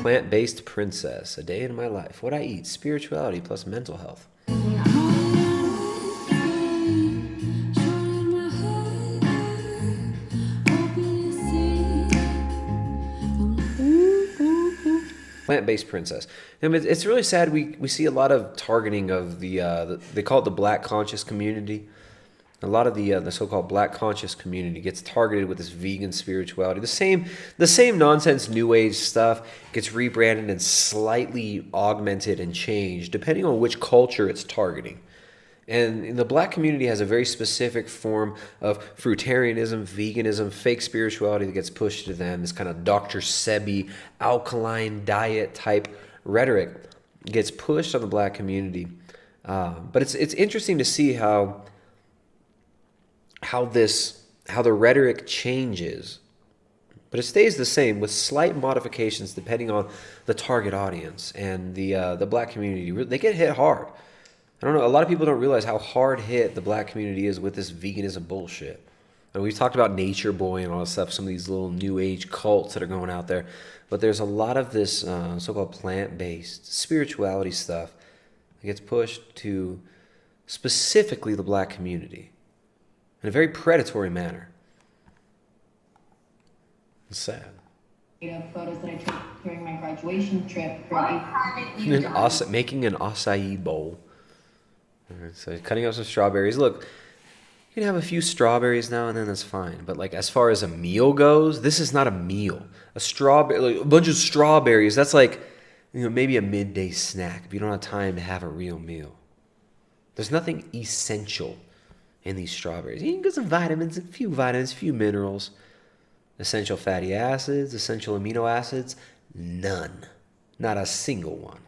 Plant-based princess, a day in my life. What I eat, spirituality plus mental health. Plant-based princess. And it's really sad. We see a lot of targeting of they call it the Black conscious community. A lot of the so-called Black conscious community gets targeted with this vegan spirituality. The same nonsense New Age stuff gets rebranded and slightly augmented and changed depending on which culture it's targeting. And the Black community has a very specific form of fruitarianism, veganism, fake spirituality that gets pushed to them. This kind of Dr. Sebi alkaline diet type rhetoric gets pushed on the Black community. But it's interesting to see how the rhetoric changes, but it stays the same with slight modifications depending on the target audience. And the Black community, they get hit hard. I don't know, a lot of people don't realize how hard hit the Black community is with this veganism bullshit. And we've talked about Nature Boy and all this stuff, some of these little New Age cults that are going out there. But there's a lot of this so-called plant-based spirituality stuff that gets pushed to specifically the Black community in a very predatory manner. It's sad. Photos that I took during my graduation trip. Making an acai bowl. All right, so cutting up some strawberries. Look, you can have a few strawberries now and then, that's fine. But like as far as a meal goes, this is not a meal. A bunch of strawberries, that's like, maybe a midday snack if you don't have time to have a real meal. There's nothing essential in these strawberries. You can get some vitamins, a few minerals, essential fatty acids, essential amino acids, none. Not a single one.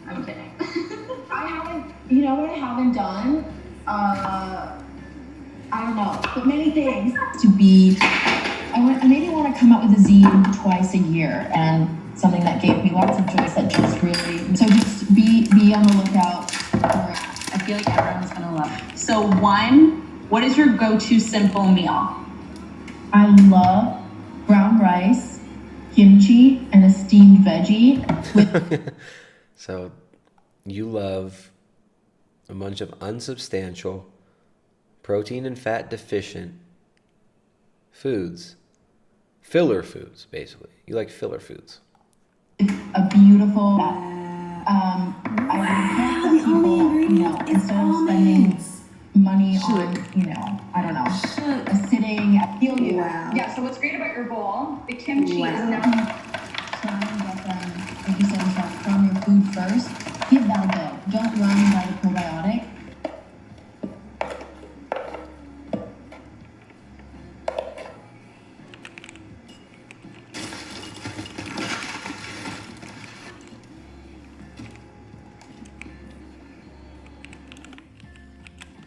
I'm kidding. What I haven't done? I don't know, but many things to be. I maybe want to come out with a zine twice a year, and something that gave me lots of joy that just really. So just be on the lookout for it. I feel like everyone's gonna love it. So what is your go-to simple meal? I love brown rice, kimchi, and a steamed veggie with. So you love a bunch of unsubstantial, protein and fat deficient foods. Filler foods, basically. You like filler foods. A beautiful. I would people, instead of spending money on, I don't know, a sitting. I feel you. Wow. Yeah. So what's great about your bowl? The kimchi is now. Try and get them, like you said, from your food first. Give that a go. Don't run by the probiotic.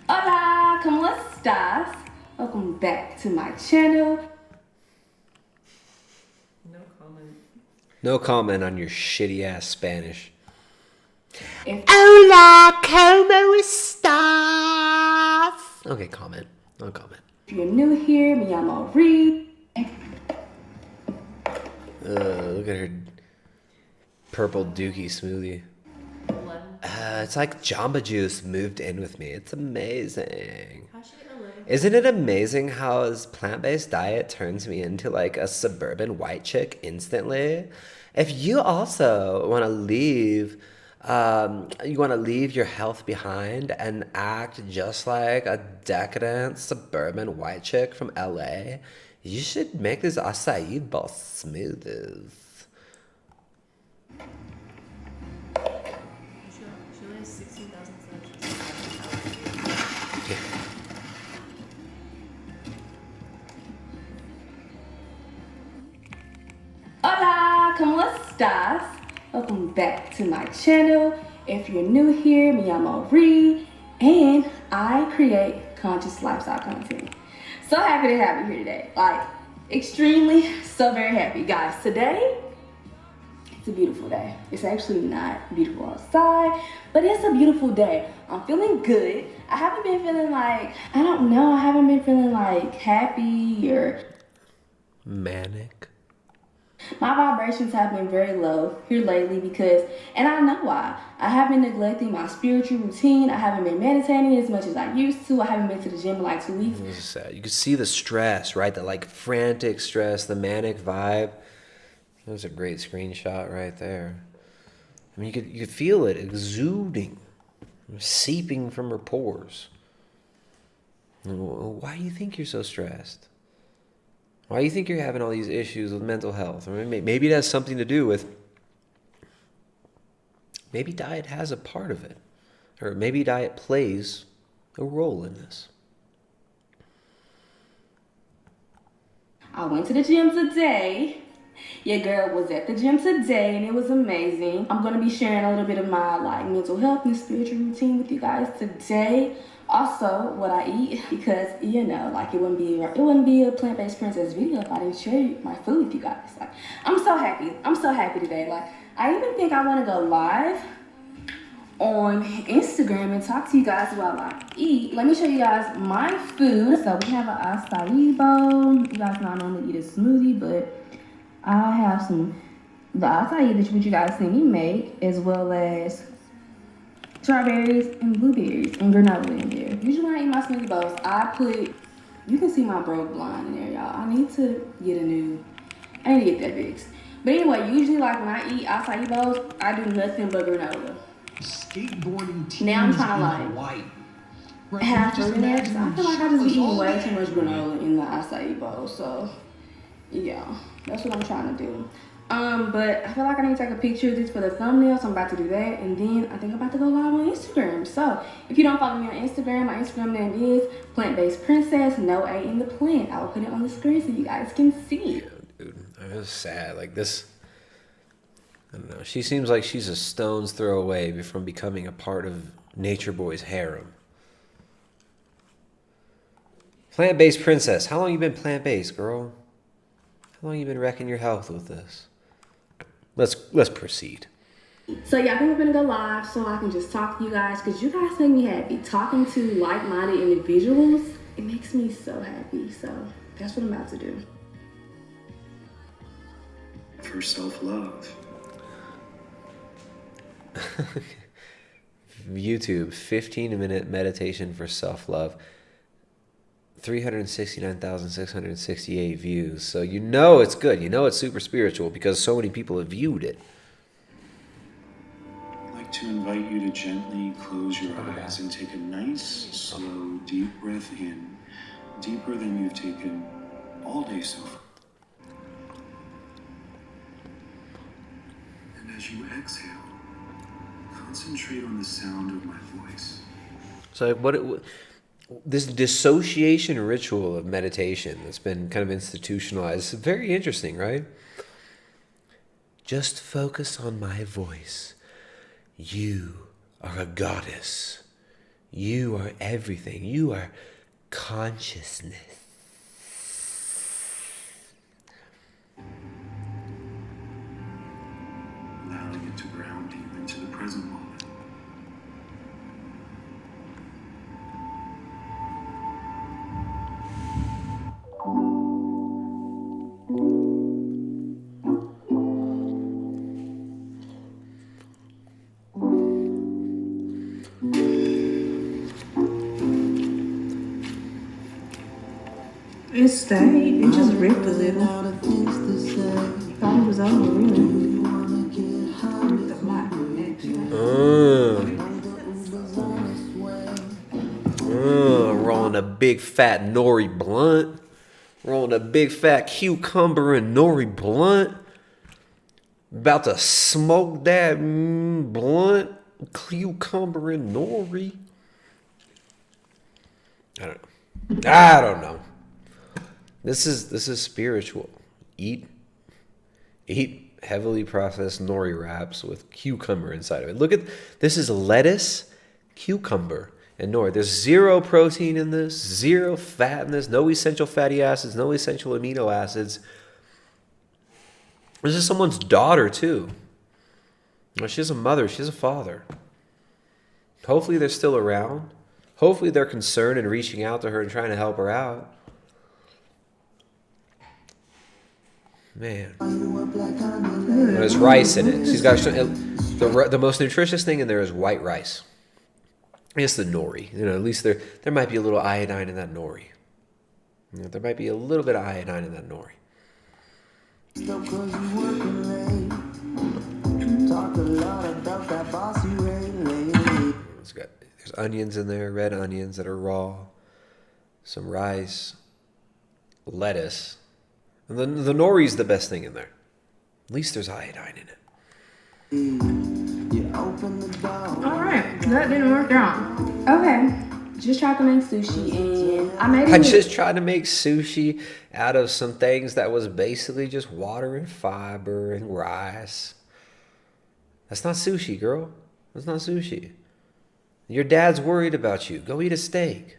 Hola, ¿cómo estás? Welcome back to my channel. No comment on your shitty ass Spanish. Hola, ¿cómo estás? Okay, comment. No comment. If you're new here, me llamo Ree. Look at her purple dookie smoothie. It's like Jamba Juice moved in with me. It's amazing. Isn't it amazing how his plant-based diet turns me into like a suburban white chick instantly? If you also want to leave your health behind and act just like a decadent suburban white chick from LA, you should make this acai bowl smoothies. Hola, ¿cómo estás? Welcome back to my channel. If you're new here, me llamo Ree, and I create conscious lifestyle content. So happy to have you here today. Like, extremely, so very happy. Guys, today, it's a beautiful day. It's actually not beautiful outside, but it's a beautiful day. I'm feeling good. I haven't been feeling like, I haven't been feeling like happy or manic. My vibrations have been very low here lately because, and I know why. I have been neglecting my spiritual routine. I haven't been meditating as much as I used to. I haven't been to the gym in like 2 weeks. This is sad. You can see the stress, right? The like frantic stress, the manic vibe. That was a great screenshot right there. I mean, you could feel it exuding, seeping from her pores. Why do you think you're so stressed? Why do you think you're having all these issues with mental health? I mean, maybe it has something to do with, maybe diet has a part of it. Or maybe diet plays a role in this. I went to the gym today. Your girl was at the gym today and it was amazing. I'm gonna be sharing a little bit of my like mental health and spiritual routine with you guys today. Also, what I eat, because you know, like it wouldn't be a plant-based princess video if I didn't share my food with you guys. Like, I'm so happy today. Like, I even think I want to go live on Instagram and talk to you guys while I eat. Let me show you guys my food. So we have an acai bowl. You guys know I normally eat a smoothie, but I have the acai that you guys see me make, as well as strawberries and blueberries and granola in there. Usually when I eat my smoothie bowls, you can see my broke blind in there, y'all. I need to get that fixed. But anyway, usually like when I eat acai bowls, I do nothing but granola. Skateboarding teams Now I'm trying to in like Hawaii. have fruit in there, because I feel like I just be eating way too much granola in the acai bowl. So yeah, that's what I'm trying to do. But I feel like I need to take a picture of this for the thumbnail, so I'm about to do that, and then I think I'm about to go live on Instagram. So if you don't follow me on Instagram, my Instagram name is Plant-Based Princess, no A in the plant. I will put it on the screen so you guys can see. Yeah, dude, it was sad. Like this, I don't know. She seems like she's a stone's throw away from becoming a part of Nature Boy's harem. Plant-based princess. How long you been plant-based, girl? How long you been wrecking your health with this? Let's proceed. So yeah, I think we're gonna go live so I can just talk to you guys, because you guys make me happy. Talking to like-minded individuals, it makes me so happy. So that's what I'm about to do. For self-love. YouTube, 15-minute meditation for self-love. 369,668 views. So you know it's good. You know it's super spiritual because so many people have viewed it. I'd like to invite you to gently close your eyes and take a nice, slow, deep breath in, deeper than you've taken all day so far. And as you exhale, concentrate on the sound of my voice. So this dissociation ritual of meditation that's been kind of institutionalized is very interesting, right? Just focus on my voice. You are a goddess. You are everything. You are consciousness. Allowing it to ground you into the present moment. It stayed. It just ripped a little. Thought it was over, really. Rolling a big fat nori blunt. Rolling a big fat cucumber and nori blunt. About to smoke that blunt, cucumber and nori. I don't know. This is spiritual. Eat heavily processed nori wraps with cucumber inside of it. Look at this is lettuce, cucumber, and nori. There's zero protein in this, zero fat in this, no essential fatty acids, no essential amino acids. This is someone's daughter too. She has a mother, she has a father. Hopefully they're still around. Hopefully they're concerned and reaching out to her and trying to help her out. Man. There's rice in it. She's got the most nutritious thing in there is white rice. I guess the nori. At least there might be a little iodine in that nori. There might be a little bit of iodine in that nori. There's onions in there, red onions that are raw, some rice, lettuce. And the nori is the best thing in there. At least there's iodine in it. Alright, that didn't work out. Okay, just tried to make sushi and I just tried to make sushi out of some things that was basically just water and fiber and rice. That's not sushi, girl. That's not sushi. Your dad's worried about you. Go eat a steak.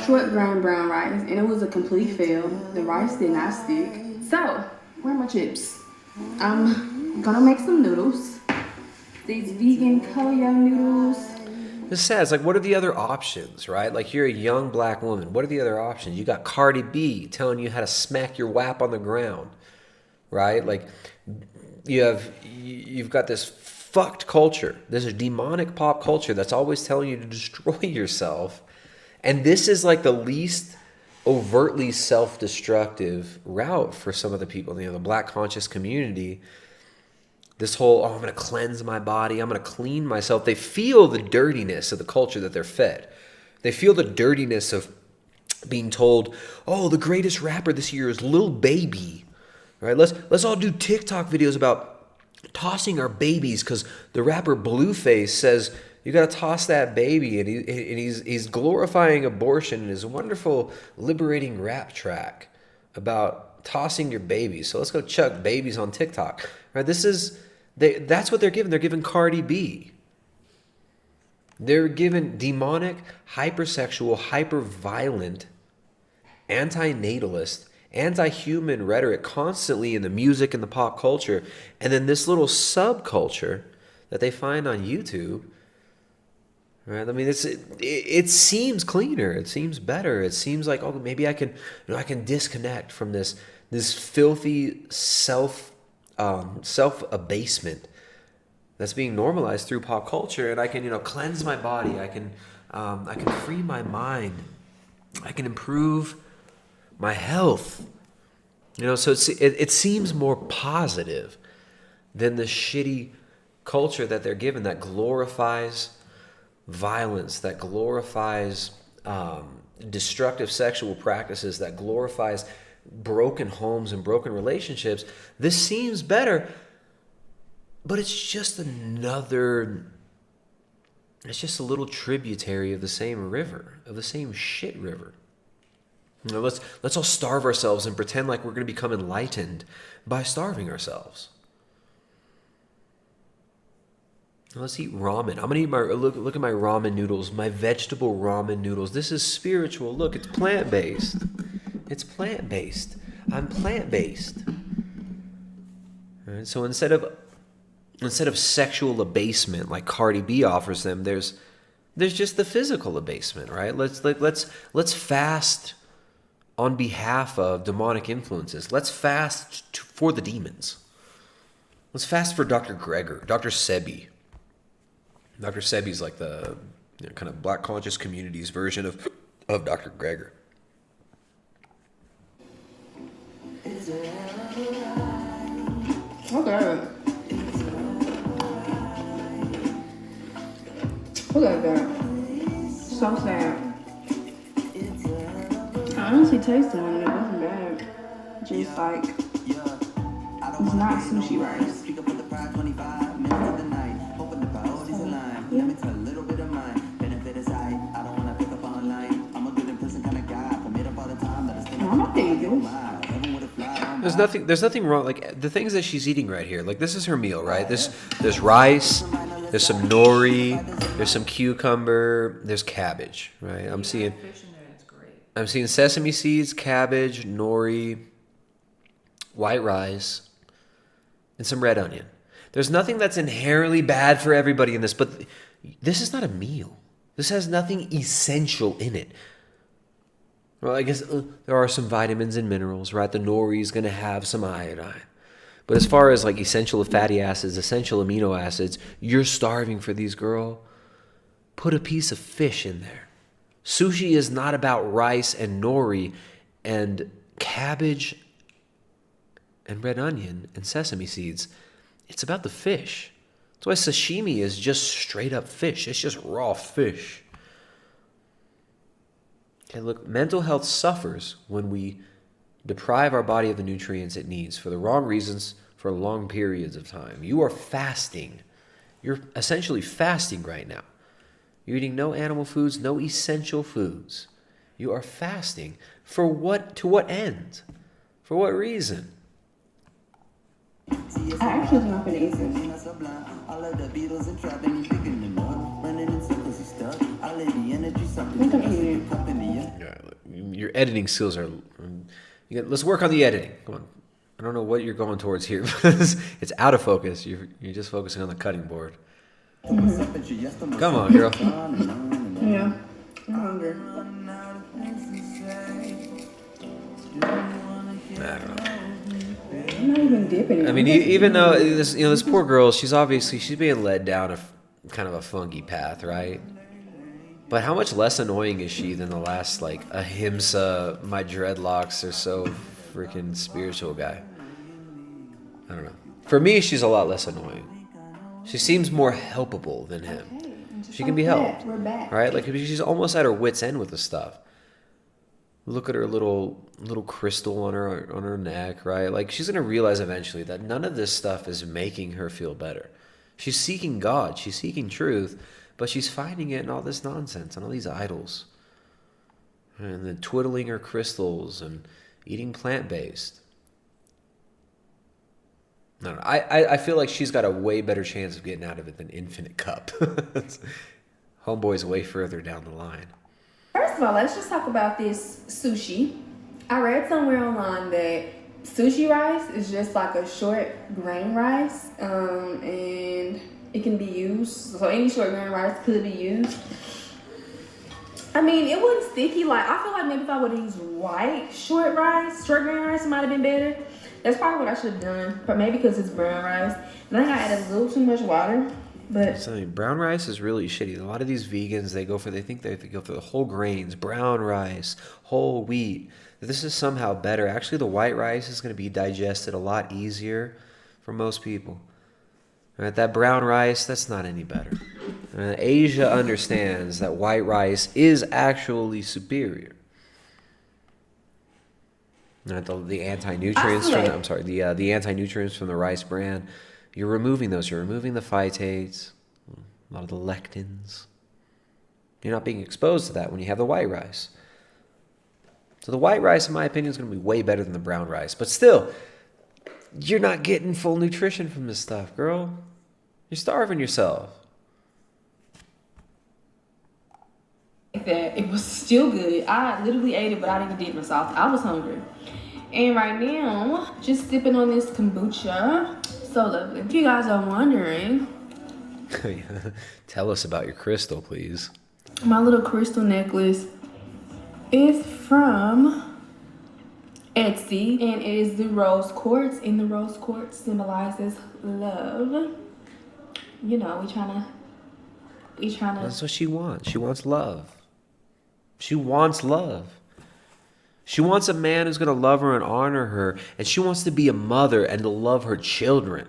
short grain brown rice, and it was a complete fail. The rice did not stick. So, where are my chips? I'm gonna make some noodles. These vegan Koyo noodles. It's sad. It's like, what are the other options, right? Like, you're a young black woman. What are the other options? You got Cardi B telling you how to smack your wap on the ground, right? Like, you've got this fucked culture. There's a demonic pop culture that's always telling you to destroy yourself. And this is like the least overtly self-destructive route for some of the people, the black conscious community. This whole, I'm going to cleanse my body, I'm going to clean myself. They feel the dirtiness of the culture that they're fed. They feel the dirtiness of being told, oh, the greatest rapper this year is Lil Baby. Right? Let's all do TikTok videos about tossing our babies because the rapper Blueface says you got to toss that baby, and he's glorifying abortion in his wonderful liberating rap track about tossing your babies. So let's go chuck babies on TikTok. Right? That's what they're given. They're given Cardi B. They're given demonic, hypersexual, hyper-violent, anti-natalist, anti-human rhetoric constantly in the music and the pop culture. And then this little subculture that they find on YouTube, right? I mean, it seems cleaner. It seems better. It seems like, oh, maybe I can disconnect from this filthy self-abasement that's being normalized through pop culture, and I can cleanse my body. I can free my mind. I can improve my health. So it seems more positive than the shitty culture that they're given that glorifies violence, that glorifies destructive sexual practices, that glorifies broken homes and broken relationships. This seems better, but it's just a little tributary of the same river, of the same shit river. Let's all starve ourselves and pretend like we're going to become enlightened by starving ourselves. Let's eat ramen. I'm going to eat look at my ramen noodles, my vegetable ramen noodles. This is spiritual. Look, it's plant-based. It's plant-based. I'm plant-based. Right? So instead of sexual abasement like Cardi B offers them, there's just the physical abasement, right? Let's fast on behalf of demonic influences. Let's fast for the demons. Let's fast for Dr. Greger, Dr. Sebi. Dr. Sebi's like the kind of black conscious community's version of Dr. Greger. Okay. Look at that. So sad. I honestly tasted one and it wasn't bad. Just like, it's not sushi rice. There's nothing wrong. Like the things that she's eating right here. Like this is her meal, right? There's rice, there's some nori, there's some cucumber, there's cabbage, right? I'm seeing sesame seeds, cabbage, nori, white rice, and some red onion. There's nothing that's inherently bad for everybody in this, but this is not a meal. This has nothing essential in it. Well, I guess there are some vitamins and minerals, right? The nori is going to have some iodine. But as far as like essential fatty acids, essential amino acids, you're starving for these, girl. Put a piece of fish in there. Sushi is not about rice and nori and cabbage and red onion and sesame seeds. It's about the fish. That's why sashimi is just straight up fish. It's just raw fish. Okay, look, mental health suffers when we deprive our body of the nutrients it needs for the wrong reasons for long periods of time. You are fasting. You're essentially fasting right now. You're eating no animal foods, no essential foods. You are fasting. For what? To what end? For what reason? I actually do not feel easy. Yeah, your editing skills are... let's work on the editing. Come on. I don't know what you're going towards here. It's out of focus. You're just focusing on the cutting board. Mm-hmm. Come on, girl. Yeah, I'm hungry. I don't know. I'm not even dipping it. I mean, even though this poor girl, she's being led down a kind of a funky path, right? But how much less annoying is she than the last like ahimsa, my dreadlocks are so freaking spiritual guy? I don't know. For me, she's a lot less annoying. She seems more helpable than him. Okay, She can be helped, we're back. right? Like she's almost at her wit's end with this stuff. Look at her little crystal on her neck, right? Like she's gonna realize eventually that none of this stuff is making her feel better. She's seeking God, she's seeking truth, but she's finding it in all this nonsense and all these idols, and then twiddling her crystals and eating plant-based. No, I feel like she's got a way better chance of getting out of it than Infinite Cup. Homeboy's way further down the line. First of all, let's just talk about this sushi. I read somewhere online that sushi rice is just like a short grain rice, and it can be used. So any short grain rice could be used. I mean, it wasn't sticky. Like I feel like maybe if I would have used white short grain rice, it might have been better. That's probably what I should have done, but maybe because it's brown rice. And I think I added a little too much water. But So brown rice is really shitty. A lot of these vegans, they go for the whole grains, brown rice, whole wheat. This is somehow better. Actually, the white rice is going to be digested a lot easier for most people. Right? That brown rice, that's not any better. Asia understands that white rice is actually superior. Right? The anti-nutrients the anti-nutrients from the rice bran. You're removing those. You're removing the phytates, a lot of the lectins. You're not being exposed to that when you have the white rice. So the white rice, in my opinion, is going to be way better than the brown rice. But still, you're not getting full nutrition from this stuff, girl. You're starving yourself. that it was still good. I literally ate it, but I didn't dip myself. I was hungry. And right now, just sipping on this kombucha. So lovely. If you guys are wondering, Tell us about your crystal, please. my little crystal necklace is from Etsy, and it is the rose quartz, and the rose quartz symbolizes love. You know, we trying to. That's what she wants. She wants love. She wants love. She wants a man who's going to love her and honor her, and she wants to be a mother and to love her children.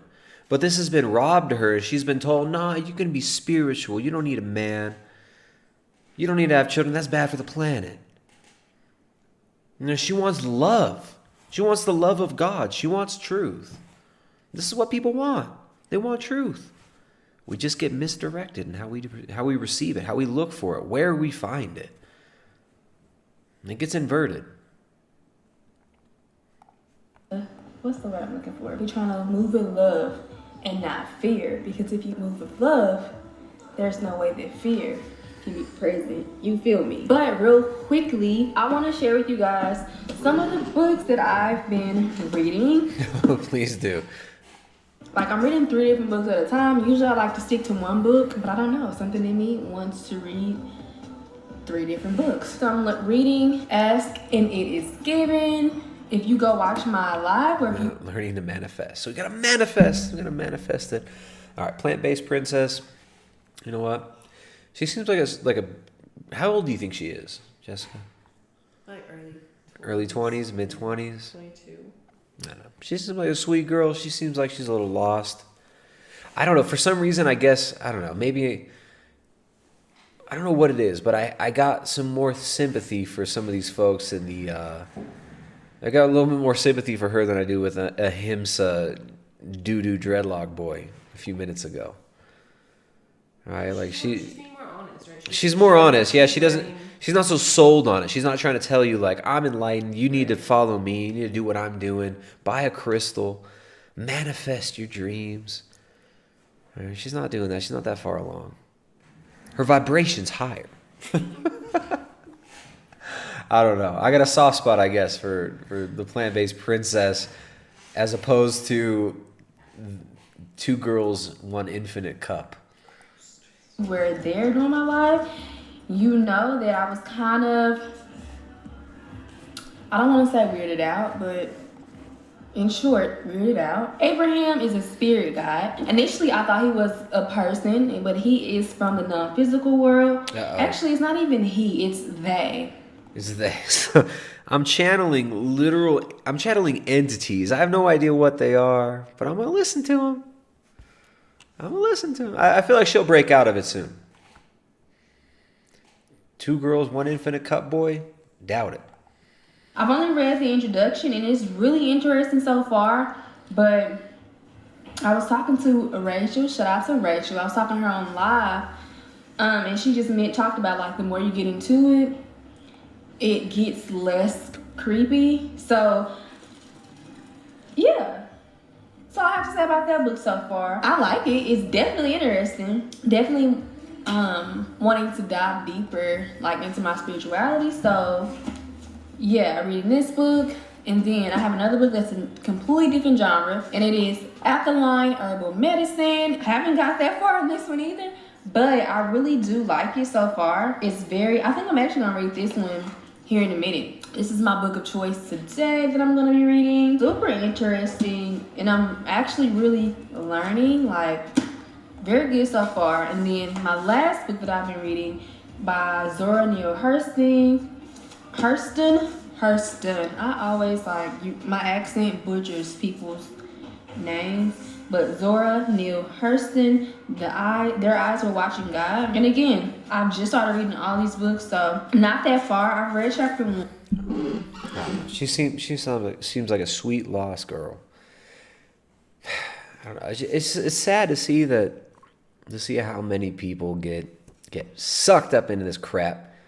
But this has been robbed to her. She's been told, nah, you can be spiritual. You don't need a man. You don't need to have children. That's bad for the planet. You know, she wants love. She wants the love of God. She wants truth. This is what people want. They want truth. We just get misdirected in how we receive it, how we look for it, where we find it. And it gets inverted. What's the word I'm looking for? We're trying to move with love and not fear. Because if you move with love, there's no way that fear can be present. You feel me? But real quickly, I want to share with you guys some of the books that I've been reading. Please do. Like, I'm reading 3 different books at a time. Usually I like to stick to one book, but I don't know. Something in me wants to read 3 different books. So I'm reading Ask and It Is Given. If you go watch my live, or if you Learning to manifest. So we gotta manifest. We're gonna manifest it. All right, plant-based princess. You know what? She seems like a. How old do you think she is, Jessica? Like Early 20s, mid 20s. 22. I don't know. She seems like a sweet girl. She seems like she's a little lost. I don't know. For some reason, I guess I don't know. Maybe I don't know what it is, but I got some more sympathy for some of these folks in the. I got a little bit more sympathy for her than I do with a Himsa doo-doo dreadlock boy a few minutes ago. All right, like She's being more honest, right? she's more honest. Yeah, she doesn't. She's not so sold on it. She's not trying to tell you like I'm enlightened. You need to follow me. You need to do what I'm doing. Buy a crystal. Manifest your dreams. All right, she's not doing that. She's not that far along. Her vibration's higher. I don't know. I got a soft spot, I guess, for the plant-based princess, as opposed to 2 girls, 1 infinite cup. were there during my life, you know that I was kind of, I don't want to say weirded out, but in short, weirded out. Abraham is a spirit god. Initially, I thought he was a person, but he is from the non-physical world. Uh-oh. Actually, it's not even he, it's they. Is this? I'm channeling entities. I have no idea what they are, but I'm gonna listen to them. I feel like she'll break out of it soon. 2 girls, 1 infinite cup boy? Doubt it. I've only read the introduction and it's really interesting so far, but I was talking to Rachel, shout out to Rachel. I was talking to her on live, and she just talked about like the more you get into it, it gets less creepy. So yeah. So I have to say about that book so far. I like it. It's definitely interesting. Definitely wanting to dive deeper like into my spirituality. So yeah, I'm reading this book, and then I have another book that's a completely different genre, and it is Alkaline Herbal Medicine. I haven't got that far in this one either, but I really do like it so far. It's I think I'm actually gonna read this one here in a minute. This is my book of choice today that I'm gonna be reading. Super interesting, and I'm actually really learning, like very good so far. And then my last book that I've been reading by Zora Neale Hurston. I always my accent butchers people's names, but Zora Neale Hurston. Their eyes were watching God. And again, I've just started reading all these books, so not that far. I've read chapter 1. She seems like a sweet lost girl. I don't know. It's sad to see how many people get sucked up into this crap.